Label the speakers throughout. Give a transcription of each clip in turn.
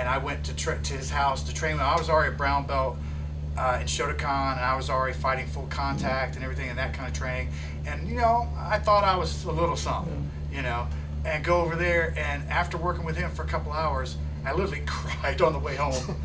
Speaker 1: and I went to his house to train him. I was already a brown belt in Shotokan, and I was already fighting full contact and everything and that kind of training. And, you know, I thought I was a little something, you know, and go over there. And after working with him for a couple hours, I literally cried on the way home.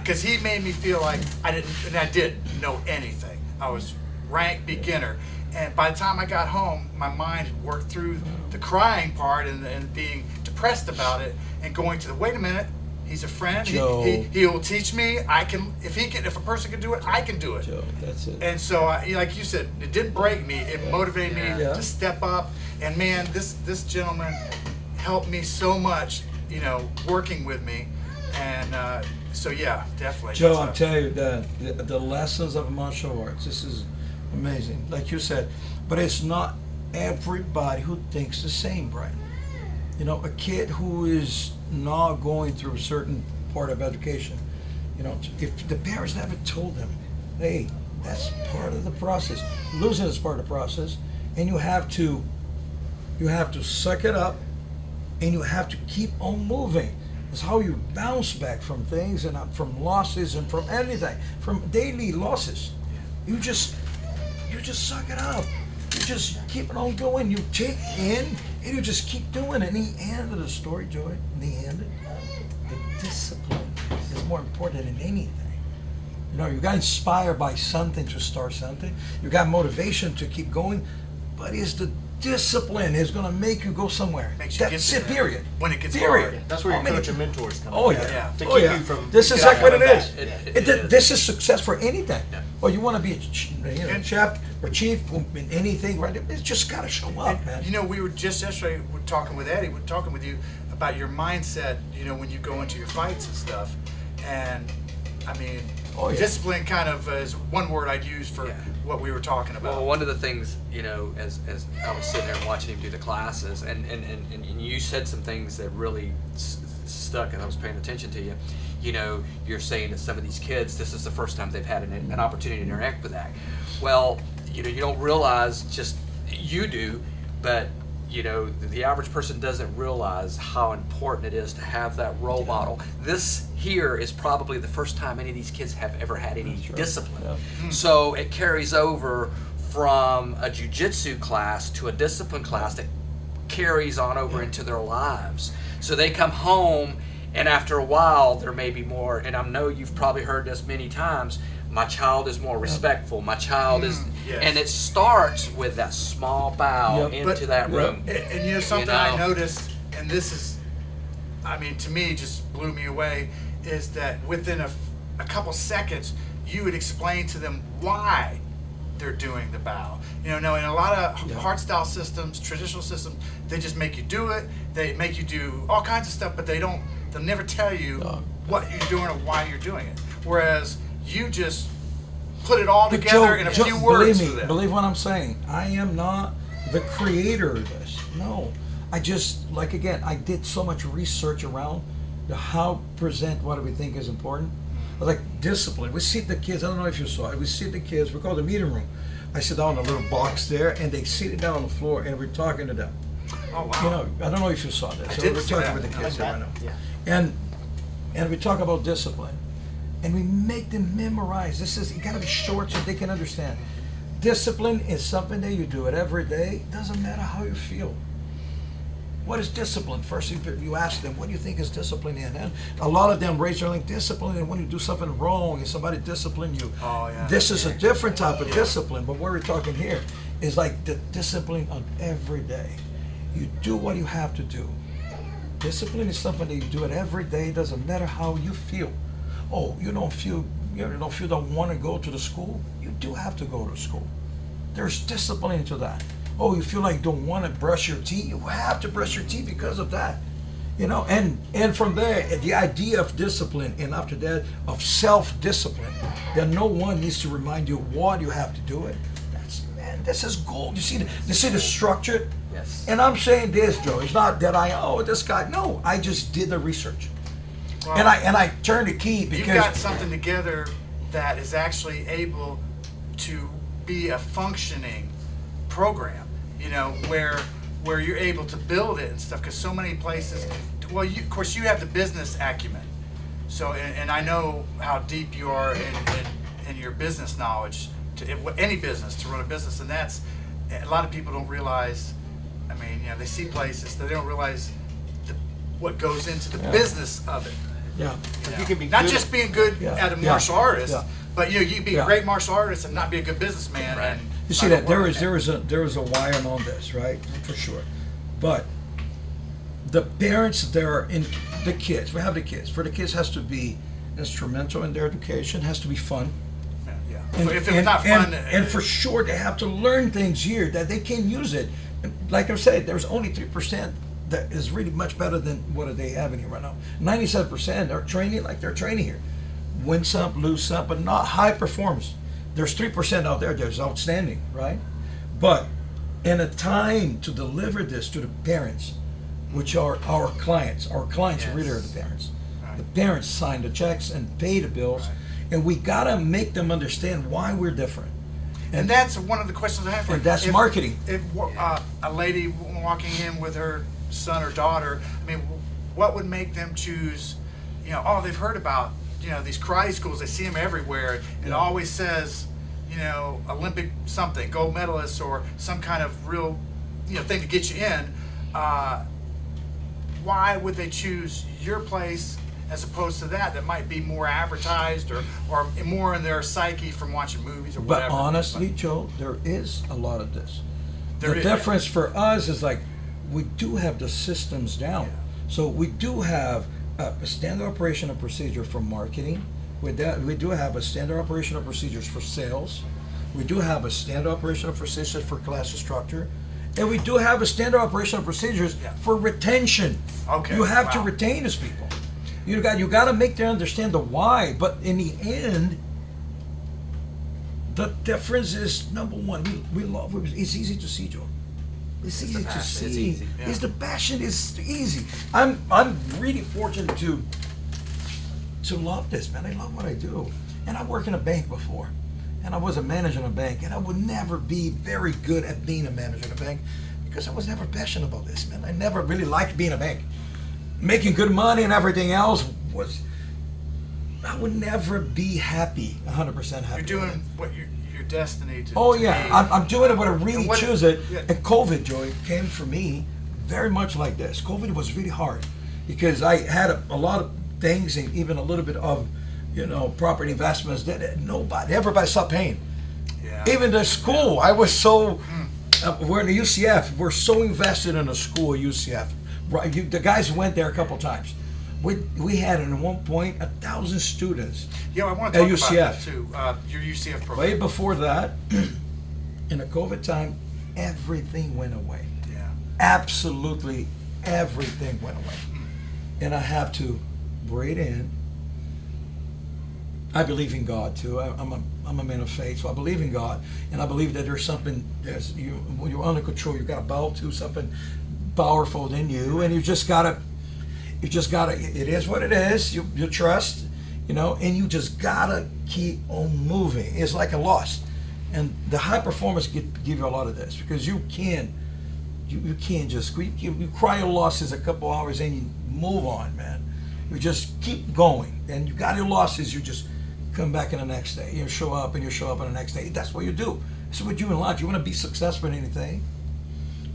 Speaker 1: Because he made me feel like I didn't know anything. I was rank beginner. And by the time I got home, my mind had worked through the crying part and being depressed about it, and going to wait a minute, he's a friend. He'll teach me. If a person can do it, I can do it.
Speaker 2: Joe, that's it.
Speaker 1: And so, like you said, it didn't break me. It motivated me to step up. And man, this gentleman helped me so much, you know, working with me. And so yeah, definitely.
Speaker 2: Joe, I'll tell you that the lessons of martial arts, this is amazing, like you said, but it's not everybody who thinks the same, Brian. You know, a kid who is not going through a certain part of education, you know, if the parents never told them, hey, that's part of the process, losing is part of the process, and you have to suck it up, and you have to keep on moving. It's how you bounce back from things, and from losses, and from anything, from daily losses. You just suck it up. You just keep it on going. You take in, and you just keep doing it. And the end of the story, Joey, in the end, the discipline is more important than anything. You know, you got inspired by something to start something. You got motivation to keep going, but it's the discipline is going to make you go somewhere. That's it, period.
Speaker 1: When it gets
Speaker 3: hard. That's where your coach and mentors come in.
Speaker 2: Oh, yeah.
Speaker 3: To keep you from...
Speaker 2: This is exactly what it is.
Speaker 3: It is.
Speaker 2: This is success for anything. Yeah. Or you want to be a chef or chief in anything, right? It's just got to show up, man.
Speaker 1: You know, we were just yesterday talking with Eddie, talking with you about your mindset, you know, when you go into your fights and stuff. And, I mean, discipline kind of is one word I'd use for what we were talking about.
Speaker 4: Well, one of the things, you know, as I was sitting there and watching him do the classes, and you said some things that really stuck, and I was paying attention to you. You know, you're saying that some of these kids, this is the first time they've had an opportunity to interact with that. Well, you know, you don't realize, just you do, but you know, the average person doesn't realize how important it is to have that role model. This here is probably the first time any of these kids have ever had any discipline. Yeah. So it carries over from a jiu-jitsu class to a discipline class that carries on over into their lives. So they come home, and after a while there may be more, and I know you've probably heard this many times, my child is more respectful, my child is, and it starts with that small bow into that room.
Speaker 1: And you know, something I noticed, and this is, I mean, to me, just blew me away, is that within a couple seconds, you would explain to them why they're doing the bow. You know, in a lot of hard style systems, traditional systems, they just make you do it. They make you do all kinds of stuff, but they'll never tell you what you're doing or why you're doing it. Whereas you just put it all together in a few words.
Speaker 2: Believe what I'm saying. I am not the creator of this. No. I just, like, again, I did so much research around how present what we think is important. Like discipline. We sit the kids, I don't know if you saw it, we sit the kids, we call it the meeting room. I sit down in a little box there, and they sit down on the floor, and we're talking to them.
Speaker 1: Oh, wow.
Speaker 2: You know, I don't know if you saw that. So we're talking with the kids right now. Yeah. And we talk about discipline. And we make them memorize. You gotta be short so they can understand. Discipline is something that you do it every day. Doesn't matter how you feel. What is discipline? First, you ask them, what do you think is discipline? And a lot of them raise their hand, discipline, and when you do something wrong and somebody discipline you. This is a different type of discipline, but what we're talking here is like the discipline on every day. You do what you have to do. Discipline is something that you do it every day. It doesn't matter how you feel. Oh, you don't want to go to the school? You do have to go to school. There's discipline into that. Oh, you feel like you don't want to brush your teeth? You have to brush your teeth because of that. You know, and from there, the idea of discipline, and after that, of self-discipline, that no one needs to remind you why you have to do it. This is gold. You see the structure?
Speaker 4: Yes.
Speaker 2: And I'm saying this, Joe. It's not that this guy. No, I just did the research. Well, and I turned the key because
Speaker 1: you've got something together that is actually able to be a functioning program, you know, where you're able to build it and stuff, because so many places, well, of course you have the business acumen, So, and I know how deep you are in your business knowledge, any business, to run a business, and that's, a lot of people don't realize, I mean, you know, they see places, they don't realize what goes into the business of it.
Speaker 2: Yeah.
Speaker 1: You know?
Speaker 3: You can be
Speaker 1: not
Speaker 3: good
Speaker 1: just being good at a martial artist, but you know, you can be a great martial artist and not be a good businessman.
Speaker 4: Right.
Speaker 1: And
Speaker 2: You see that there is a wiring on this, right? For sure. But the parents that are in the kids, we have the kids. For the kids, has to be instrumental in their education. Has to be fun.
Speaker 1: yeah.
Speaker 2: And,
Speaker 1: If it's not fun,
Speaker 2: and for sure, they have to learn things here that they can use it. And like I said, there's only 3% that is really much better than what they have in here right now. 97% are training like they're training here. Win some, lose some, but not high performance. There's 3% out there that's outstanding, right? But in a time to deliver this to the parents, which are our clients really are the parents.
Speaker 1: Right.
Speaker 2: The parents sign the checks and pay the bills, and we gotta make them understand why we're different.
Speaker 1: and that's one of the questions I have for you.
Speaker 2: And that's marketing.
Speaker 1: If a lady walking in with her son or daughter, I mean, what would make them choose? You know, they've heard about, you know, these karate schools. They see them everywhere. It always says, you know, Olympic something, gold medalist, or some kind of real, you know, thing to get you in. Why would they choose your place as opposed to that might be more advertised or more in their psyche from watching movies or whatever?
Speaker 2: But honestly, Joe, there is a lot of this.
Speaker 1: There
Speaker 2: The
Speaker 1: is,
Speaker 2: difference for us is like we do have the systems down.
Speaker 1: Yeah.
Speaker 2: So we do have a standard operational procedure for marketing. We do have a standard operational procedures for sales. We do have a standard operational procedures for class structure. And we do have a standard operational procedures for retention.
Speaker 1: Okay,
Speaker 2: You have to
Speaker 1: wow.
Speaker 2: retain these people. You got to make them understand the why. But in the end, the difference is, number one, we love it. It's easy to see, Joe. It's easy to
Speaker 4: passion.
Speaker 2: see.
Speaker 4: It's easy.
Speaker 1: Yeah.
Speaker 2: It's the passion. It's easy. I'm really fortunate to love this, man. I love what I do. And I worked in a bank before. And I was a manager in a bank. And I would never be very good at being a manager in a bank because I was never passionate about this, man. I never really liked being a bank. Making good money and everything else I would never be happy, 100% happy.
Speaker 1: You're doing what your destiny to.
Speaker 2: Oh
Speaker 1: to
Speaker 2: yeah,
Speaker 1: be.
Speaker 2: I'm doing it when I really
Speaker 1: And what-
Speaker 2: choose it.
Speaker 1: yeah.
Speaker 2: And COVID, Joey, came for me very much like this. COVID was really hard because I had a lot of things and even a little bit of, you know, property investments that everybody stopped paying.
Speaker 1: Yeah.
Speaker 2: Even the school, I was so. We're in the UCF. We're so invested in the school, UCF. Right, the guys went there a couple times. We had at one point 1,000 students.
Speaker 1: Yeah, I want to
Speaker 2: at
Speaker 1: talk about
Speaker 2: UCF.
Speaker 1: that too. Your UCF program.
Speaker 2: Way before that, in the COVID time, everything went away.
Speaker 1: Yeah.
Speaker 2: Absolutely everything went away. And I have to breathe in. I believe in God too. I'm a man of faith, so I believe in God, and I believe that there's something. When you're under control, you got to bow to something powerful than you, and you just gotta. It is what it is. You trust, you know, and you just gotta keep on moving. It's like a loss, and the high performers give you a lot of this because you can't just you cry your losses a couple hours and you move on, man. You just keep going, and you got your losses. You just come back in the next day. You show up and you show up on the next day. That's what you do. That's what you do in life. You want to be successful in anything,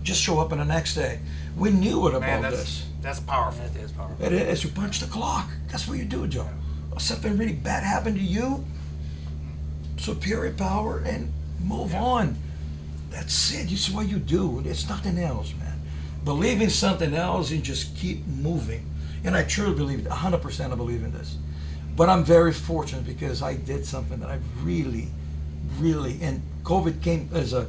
Speaker 2: just show up on the next day. We knew it about this.
Speaker 1: That's powerful.
Speaker 4: That is powerful.
Speaker 2: It is. You punch the clock. That's what you do, Joe. Something really bad happened to you, superior power, and move on. That's it. You see what you do. It's nothing else, man. Believe in something else and just keep moving. And I truly believe it. 100% I believe in this. But I'm very fortunate because I did something that I really, and COVID came as a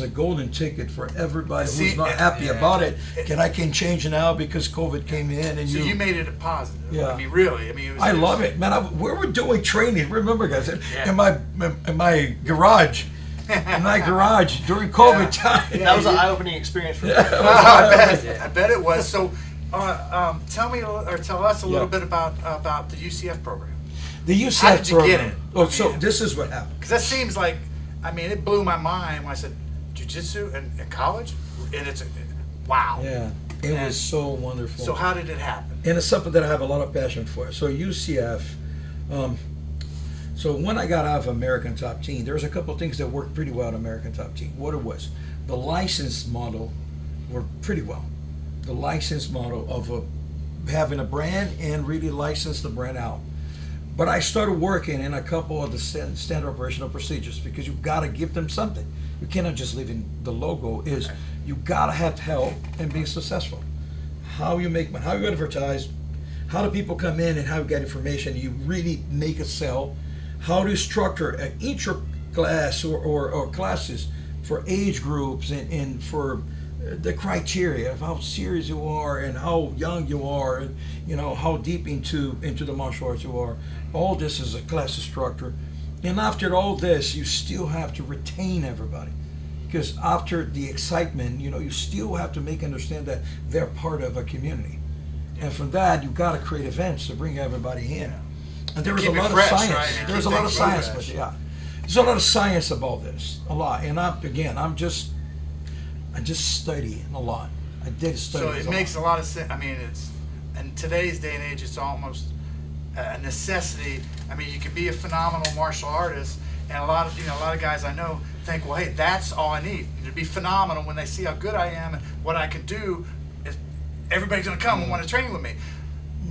Speaker 2: golden ticket for everybody who's not happy about it. I can change it now because COVID came in and
Speaker 1: So you made it a positive.
Speaker 2: Yeah.
Speaker 1: I mean, really. I mean,
Speaker 2: I love it, man. We were doing training. Remember, guys,
Speaker 4: Yeah.
Speaker 2: in my garage, during COVID time.
Speaker 3: That was an eye-opening experience for me.
Speaker 1: I bet it was. So, tell us a little bit about the UCF program.
Speaker 2: The UCF
Speaker 1: How did you
Speaker 2: program.
Speaker 1: get it?
Speaker 2: Oh, so
Speaker 1: Yeah.
Speaker 2: this is what happened.
Speaker 1: Because that seems like, I mean, it blew my mind when I said jiu-jitsu in college, and wow.
Speaker 2: Yeah. It was so wonderful.
Speaker 1: So how did it happen?
Speaker 2: And it's something that I have a lot of passion for. So UCF, so when I got out of American Top Team, there was a couple of things that worked pretty well at American Top Team. What it was, the license model worked pretty well. The license model of having a brand and really license the brand out. But I started working in a couple of the standard operational procedures because you've got to give them something. You cannot just leave in the logo. You got to have help in being successful. How you make money, how you advertise, how do people come in and how you get information, you really make a sell, how to structure an intra-class or classes for age groups and for the criteria of how serious you are and how young you are and how deep into the martial arts you are. All this is a class structure. And after all this, you still have to retain everybody. Because after the excitement, you still have to make understand that they're part of a community. And from that, you've got to create events to bring everybody in. And there was a lot of science.
Speaker 1: Right?
Speaker 2: There's a lot of science, but there's a lot of science about this, a lot. And I just study a lot. I did study.
Speaker 1: So it makes a lot of sense. I mean, in today's day and age, it's almost a necessity. I mean, you can be a phenomenal martial artist, and a lot of guys I know think, well, hey, that's all I need to be phenomenal. When they see how good I am and what I can do, everybody's gonna come and want to train with me.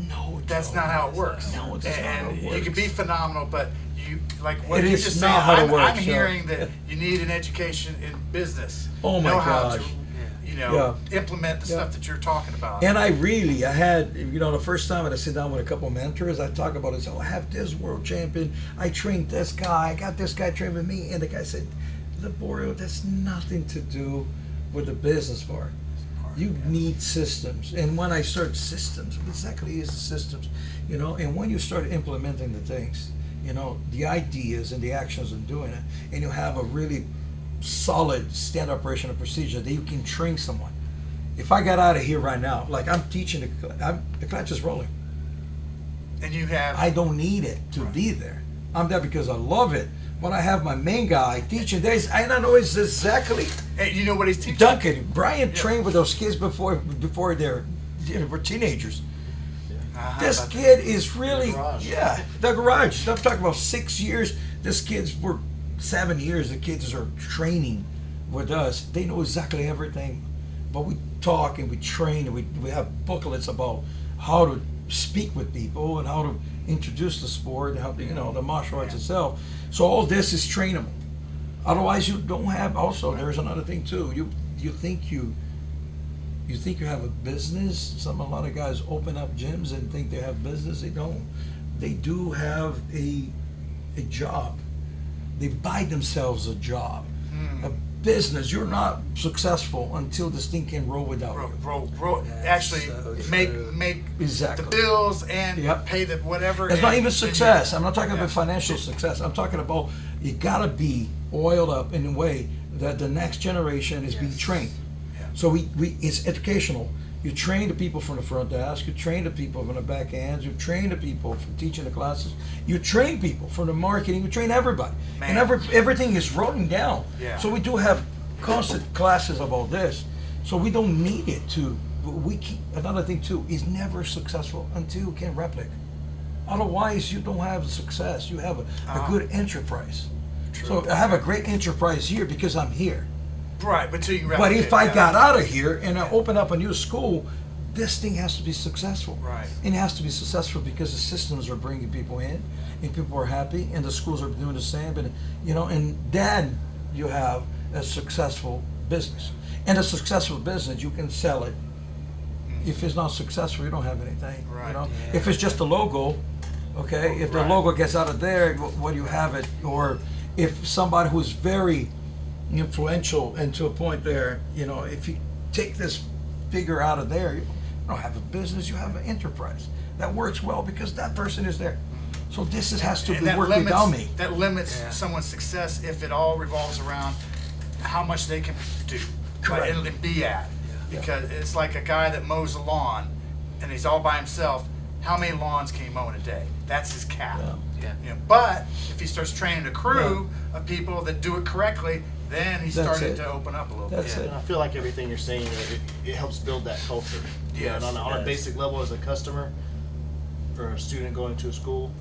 Speaker 1: No, that's not how it works. No, that's not how it works. You can be phenomenal, but what you just said, I'm hearing that you need an education in business.
Speaker 2: Oh my gosh.
Speaker 1: How to, implement the stuff that you're talking about.
Speaker 2: And I had, the first time I sit down with a couple of mentors, I talk about it. So I have this world champion. I trained this guy. I got this guy trained with me. And the guy said, Liborio, that's nothing to do with the business part. You need systems. And when I started systems, what exactly is the systems? And when you start implementing the things, the ideas and the actions and doing it, and you have a really solid standard operational procedure that you can train someone. If I got out of here right now, like I'm teaching, the class is rolling.
Speaker 1: And you have...
Speaker 2: I don't need it to be there. I'm there because I love it. When I have my main guy teaching, I don't know exactly.
Speaker 1: Hey, you know what he's teaching?
Speaker 2: Duncan, Brian trained with those kids before they were teenagers. This kid is really, the garage. I'm talking about 6 years. This kid's were 7 years. The kids are training with us. They know exactly everything. But we talk and we train and we have booklets about how to speak with people and how to introduce the sport and how the martial arts itself. So all this is trainable. Otherwise, you don't have. Also, there's another thing too. You think you have a business. A lot of guys open up gyms and think they have business. They don't. They do have a job. They buy themselves a job, a business. You're not successful until this thing can roll without you.
Speaker 1: Actually,
Speaker 4: so
Speaker 1: make
Speaker 2: exactly
Speaker 1: the bills and pay the whatever.
Speaker 2: It's not even success. I'm not talking about financial success. I'm talking about you gotta be oiled up in a way that the next generation is being trained. So it's educational. You train the people from the front desk. You train the people from the back ends. You train the people from teaching the classes. You train people from the marketing. You train everybody, and everything is rolling down. So we do have constant classes about this. So we don't need it to. Another thing too is never successful until you can replicate. Otherwise, you don't have success. You have a good enterprise. True. So I have a great enterprise here because I'm here.
Speaker 1: Right, but
Speaker 2: if I got out of here and I open up a new school, this thing has to be successful.
Speaker 1: Right.
Speaker 2: And it has to be successful because the systems are bringing people in, and people are happy, and the schools are doing the same. And then you have a successful business. And a successful business, you can sell it. If it's not successful, you don't have anything.
Speaker 1: Right.
Speaker 2: If it's just a logo, okay. If the logo gets out of there, what do you have it? Or if somebody who's very influential and to a point there, if you take this figure out of there, you don't have a business, you have an enterprise that works well because that person is there. So this has to be working without me.
Speaker 1: That limits someone's success if it all revolves around how much they can do and be at. Because it's like a guy that mows a lawn and he's all by himself. How many lawns can he mow in a day? That's his cap. But if he starts training a crew of people that do it correctly, then he
Speaker 2: That's
Speaker 1: started
Speaker 2: it.
Speaker 1: to open up a little
Speaker 2: That's
Speaker 1: bit.
Speaker 2: it.
Speaker 3: And I feel like everything you're saying, it helps build that culture. You know,
Speaker 1: Yes,
Speaker 3: and on
Speaker 1: it
Speaker 3: a
Speaker 1: does.
Speaker 3: basic level, as a customer or a student going to a school,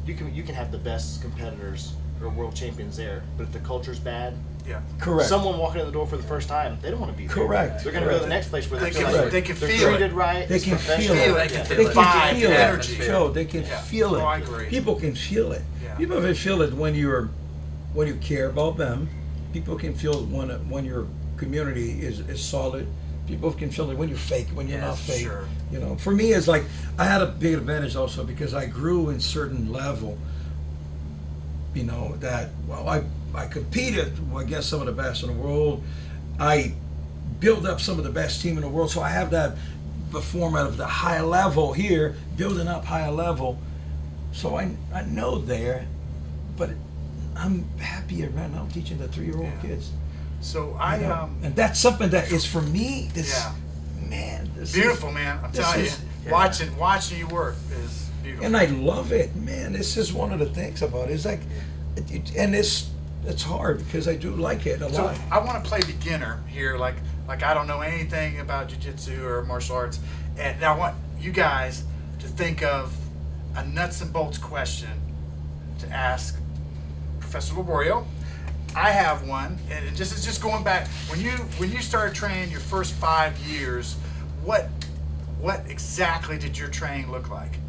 Speaker 3: you can have the best competitors or world champions there, but if the culture's bad,
Speaker 1: Yeah.
Speaker 2: Correct.
Speaker 3: someone walking in the door for the first time, they don't want to be there.
Speaker 2: Correct.
Speaker 3: They're going to go to the
Speaker 2: Correct.
Speaker 3: next place where
Speaker 1: They
Speaker 3: they feel
Speaker 1: can-
Speaker 3: like
Speaker 1: they can
Speaker 3: they're
Speaker 1: feel it.
Speaker 3: treated right.
Speaker 2: They
Speaker 3: it's
Speaker 2: can
Speaker 3: professional.
Speaker 2: feel it.
Speaker 1: They
Speaker 4: can
Speaker 1: can
Speaker 2: They
Speaker 1: feel
Speaker 2: can
Speaker 1: the vibe,
Speaker 2: feel
Speaker 1: the
Speaker 2: it.
Speaker 1: energy.
Speaker 2: Joe, they can
Speaker 1: Yeah.
Speaker 2: feel it.
Speaker 1: Oh, I agree.
Speaker 2: People can feel it.
Speaker 1: Yeah.
Speaker 2: People can feel it when you care about them. People can feel it when your community is solid. People can feel it when you're fake, when you're not
Speaker 4: Yes,
Speaker 2: fake.
Speaker 1: sure.
Speaker 2: You know, for me, it's like I had a big advantage also because I grew in certain level. You know that I competed against some of the best in the world. I built up some of the best team in the world, so I have that the format of the high level here, building up higher level. So I know there, but I'm happier right now teaching the 3-year-old
Speaker 1: Yeah.
Speaker 2: kids.
Speaker 1: So
Speaker 2: You know? And that's something that is for me. This
Speaker 1: Yeah.
Speaker 2: man, this
Speaker 1: beautiful,
Speaker 2: is,
Speaker 1: man. I'm
Speaker 2: this
Speaker 1: telling you,
Speaker 2: is-
Speaker 1: watching you work is beautiful.
Speaker 2: and I love it, man. This is one of the things about it. It's like, and it's hard because I do like it a
Speaker 1: So
Speaker 2: lot.
Speaker 1: I want to play beginner here, like I don't know anything about jiu-jitsu or martial arts, and I want you guys to think of a nuts and bolts question to ask Professor Liborio. I have one, and it's just going back when you started training your first 5 years. What exactly did your training look like?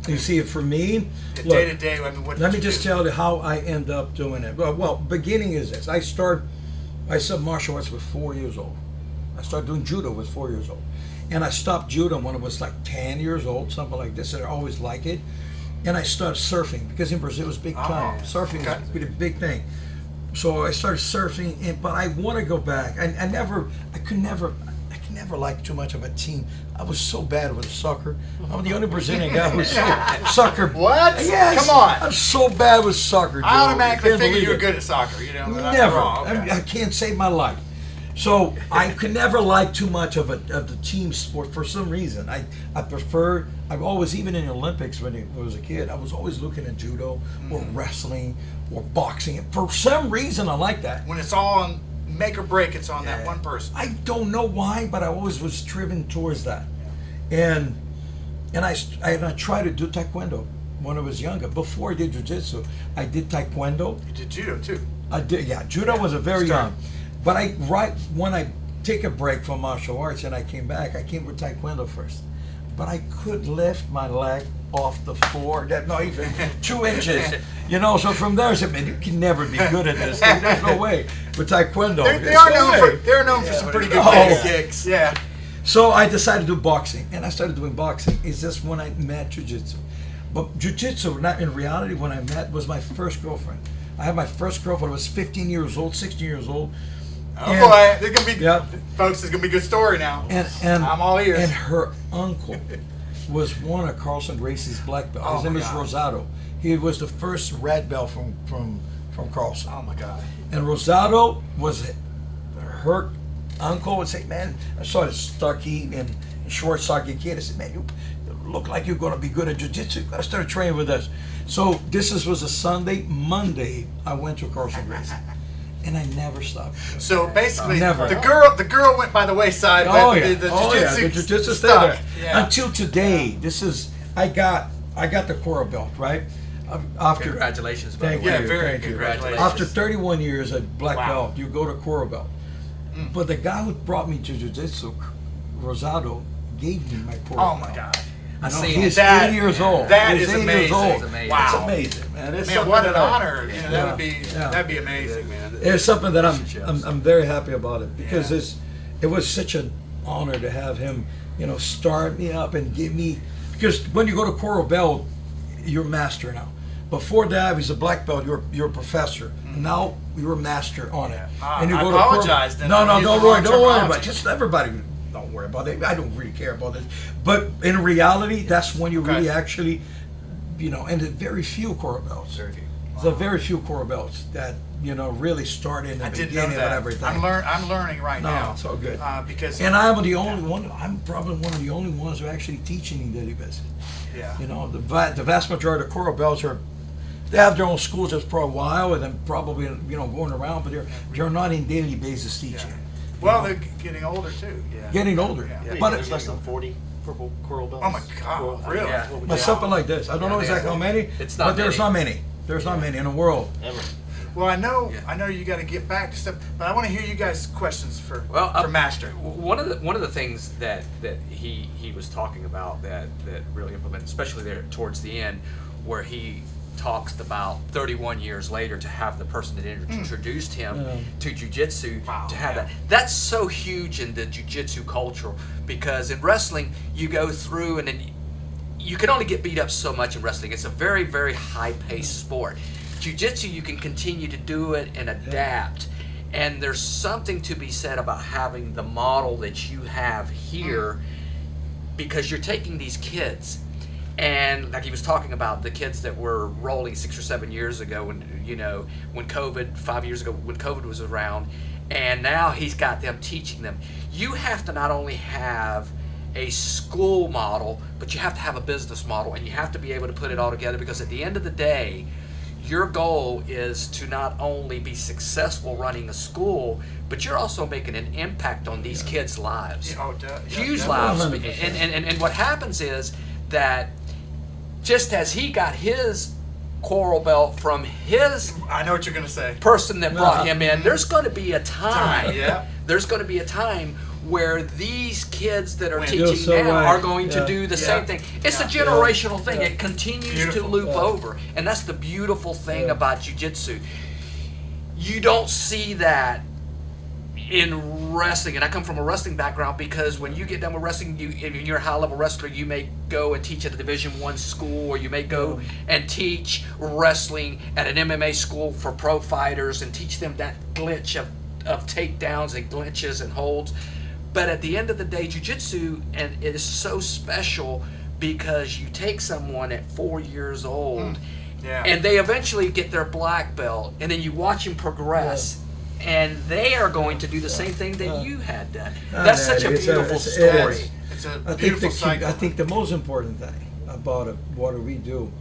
Speaker 2: You see, for me,
Speaker 1: Day
Speaker 2: look,
Speaker 1: to day. I mean, what
Speaker 2: let
Speaker 1: did
Speaker 2: me
Speaker 1: you
Speaker 2: just
Speaker 1: do?
Speaker 2: tell you how I end up doing it. Well, beginning is this. I started martial arts with 4 years old. I started doing judo with 4 years old. And I stopped judo when I was like 10 years old, something like this. And I always liked it. And I started surfing because in Brazil it was big time.
Speaker 1: Oh,
Speaker 2: Surfing
Speaker 1: okay.
Speaker 2: was a big thing. So I started surfing, but I want to go back. I could never like too much of a team. I was so bad with soccer. I'm the only Brazilian guy who's soccer.
Speaker 1: What?
Speaker 2: Yes.
Speaker 1: Come on.
Speaker 2: I'm so bad with soccer. Joe.
Speaker 1: I automatically
Speaker 2: You can't
Speaker 1: figured
Speaker 2: believe
Speaker 1: you were
Speaker 2: it.
Speaker 1: good at soccer. You know, but I'm
Speaker 2: Never.
Speaker 1: wrong. Okay.
Speaker 2: I can't save my life. So I could never like too much of the team sport for some reason. I prefer. I've always, even in the Olympics when I was a kid, I was always looking at judo or wrestling or boxing. For some reason, I like that.
Speaker 1: When it's all on make or break, it's on that one person.
Speaker 2: I don't know why, but I always was driven towards that. And I tried to do taekwondo when I was younger. Before I did jiu-jitsu, I did taekwondo.
Speaker 1: You did judo too.
Speaker 2: I did, yeah. Judo was a very young. But right when I take a break from martial arts and I came back, I came with taekwondo first. But I could lift my leg off the floor, not even 2 inches. You know, so from there I said, man, you can never be good at this thing. There's no way. With taekwondo.
Speaker 1: They're known for some pretty good
Speaker 2: Oh.
Speaker 1: kicks. Yeah.
Speaker 2: So I decided to do boxing, and I started doing boxing. It's just when I met jiu-jitsu. But jiu-jitsu, not in reality, when I met, was my first girlfriend. I had my first girlfriend. I was 15 years old, 16 years old.
Speaker 1: Oh boy, there's gonna be
Speaker 2: Yeah.
Speaker 1: folks. There's gonna be a good story now.
Speaker 2: And
Speaker 1: I'm all ears.
Speaker 2: And her uncle was one of Carlson Gracie's black belts. His
Speaker 1: Oh,
Speaker 2: name
Speaker 1: my
Speaker 2: is
Speaker 1: God.
Speaker 2: Rosado. He was the first red belt from Carlson.
Speaker 1: Oh my God.
Speaker 2: And Rosado was her uncle would say, man, I saw this stocky and short, stocky kid. I said, man, you look like you're going to be good at jiu-jitsu. I started training with us. So was a Sunday. Monday, I went to Carlson Gracie. And I never stopped.
Speaker 1: So basically,
Speaker 2: Never.
Speaker 1: the girl went by the wayside.
Speaker 2: Oh
Speaker 1: but
Speaker 2: yeah,
Speaker 1: the
Speaker 2: the jiu-jitsu stayed
Speaker 1: stuck.
Speaker 2: there.
Speaker 1: Yeah.
Speaker 2: Until today. I got the coral belt, right? After
Speaker 4: Congratulations, by
Speaker 2: Thank
Speaker 4: the way.
Speaker 1: Yeah,
Speaker 2: you,
Speaker 1: very
Speaker 2: thank you.
Speaker 1: congratulations.
Speaker 2: After 31 years at black
Speaker 1: Wow.
Speaker 2: belt, you go to coral belt. But the guy who brought me to jiu-jitsu, Rosado, gave me my coral
Speaker 1: Oh
Speaker 2: belt.
Speaker 1: my God.
Speaker 2: I know
Speaker 4: See,
Speaker 2: he's
Speaker 1: that-
Speaker 2: 80 years old.
Speaker 1: that
Speaker 2: He's
Speaker 1: is
Speaker 2: 80
Speaker 1: amazing.
Speaker 2: years old.
Speaker 4: It's amazing.
Speaker 1: Wow.
Speaker 2: It's amazing, man. It's
Speaker 1: Man,
Speaker 2: something
Speaker 1: what an
Speaker 2: that I-
Speaker 1: honor. You know,
Speaker 2: Yeah.
Speaker 1: that'd be amazing, man.
Speaker 2: It's something that
Speaker 4: Relationships.
Speaker 2: I'm very happy about it because
Speaker 1: Yeah.
Speaker 2: it was such an honor to have him, start me up and give me, because when you go to coral belt, you're master now. Before that, he's a black belt. You're a professor. Now you're a master on it.
Speaker 1: Yeah.
Speaker 2: And you
Speaker 1: I
Speaker 2: go to
Speaker 1: apologize then.
Speaker 2: No,
Speaker 1: He's
Speaker 2: don't
Speaker 1: the
Speaker 2: worry.
Speaker 1: wrong
Speaker 2: Don't worry about
Speaker 1: terminology.
Speaker 2: it. Just everybody. Don't worry about it. I don't really care about it. But in reality, that's when you
Speaker 1: Okay.
Speaker 2: really actually, and there's very few coral belts.
Speaker 4: Very few.
Speaker 2: There's very few coral belts that really start in the
Speaker 1: I didn't
Speaker 2: beginning
Speaker 1: know
Speaker 2: of
Speaker 1: that.
Speaker 2: everything.
Speaker 1: I'm learning right
Speaker 2: No,
Speaker 1: now.
Speaker 2: it's all good.
Speaker 1: Because
Speaker 2: And I'm the only one. I'm probably one of the only ones who are actually teaching in daily business.
Speaker 1: yeah.
Speaker 2: The vast majority of coral belts are They have their own schools just for a while, and then probably going around, but they're not in daily basis teaching.
Speaker 1: Yeah. Well, they're getting older too. Yeah.
Speaker 2: Getting older,
Speaker 1: Yeah.
Speaker 2: but
Speaker 3: There's less than 40 purple coral bells.
Speaker 1: Oh my God, really?
Speaker 4: Yeah.
Speaker 2: but something like this. I don't know exactly how many,
Speaker 4: It's not
Speaker 2: but there's
Speaker 4: many.
Speaker 2: not many. There's not many in the world.
Speaker 3: Ever.
Speaker 1: Well, I know
Speaker 4: Yeah.
Speaker 1: you got to get back to stuff, but I want to hear you guys' questions for Master.
Speaker 4: One of the things that he was talking about that really implemented, especially there towards the end, where he talks about 31 years later to have the person that introduced him to jiu-jitsu to have that. That's so huge in the jiu-jitsu culture, because in wrestling you go through and then you can only get beat up so much in wrestling. It's a very, very high-paced sport. Jiu-jitsu, you can continue to do it and adapt. And there's something to be said about having the model that you have here, because you're taking these kids, and like he was talking about the kids that were rolling 6 or 7 years ago when COVID, 5 years ago when COVID was around, and now he's got them teaching them. You have to not only have a school model, but you have to have a business model, and you have to be able to put it all together, because at the end of the day, your goal is to not only be successful running a school, but you're also making an impact on these kids' lives. Huge lives. And what happens is that just as he got his coral belt from his
Speaker 1: I know what you're going to say.
Speaker 4: person that brought him in, there's going to be a time.
Speaker 1: Yeah.
Speaker 4: There's going to be a time where these kids that are
Speaker 1: Wait,
Speaker 4: teaching
Speaker 2: you're so
Speaker 4: now
Speaker 2: right.
Speaker 4: are going to
Speaker 2: Yeah.
Speaker 4: do the
Speaker 1: Yeah.
Speaker 4: same thing. It's a
Speaker 1: Yeah.
Speaker 4: generational thing.
Speaker 2: Yeah.
Speaker 4: It continues
Speaker 1: Beautiful.
Speaker 4: to loop
Speaker 2: Yeah.
Speaker 4: over. And that's the beautiful thing
Speaker 2: Yeah.
Speaker 4: about jiu-jitsu. You don't see that in wrestling, and I come from a wrestling background, because when you get done with wrestling, if you're a high-level wrestler, you may go and teach at a Division I school, or you may go and teach wrestling at an MMA school for pro fighters and teach them that glitch of takedowns and glitches and holds. But at the end of the day, jiu-jitsu, and it is so special because you take someone at 4 years old
Speaker 1: Yeah.
Speaker 4: and they eventually get their black belt, and then you watch them progress, and they are going to do the same thing that you had done. That's such a beautiful story.
Speaker 1: It's a
Speaker 2: I think
Speaker 1: beautiful cycle.
Speaker 2: I think the most important thing about what we do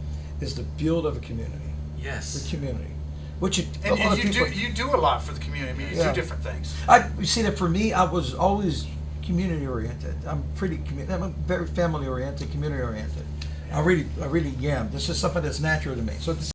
Speaker 2: is the build of a community. The
Speaker 4: Yes.
Speaker 2: community, which a
Speaker 1: And
Speaker 2: lot of
Speaker 1: you
Speaker 2: people.
Speaker 1: do do a lot for the community. I mean, you
Speaker 2: Yeah.
Speaker 1: do different things.
Speaker 2: You see that for me, I was always community oriented. I'm very family oriented, community oriented. I really am. This is something that's natural to me. So this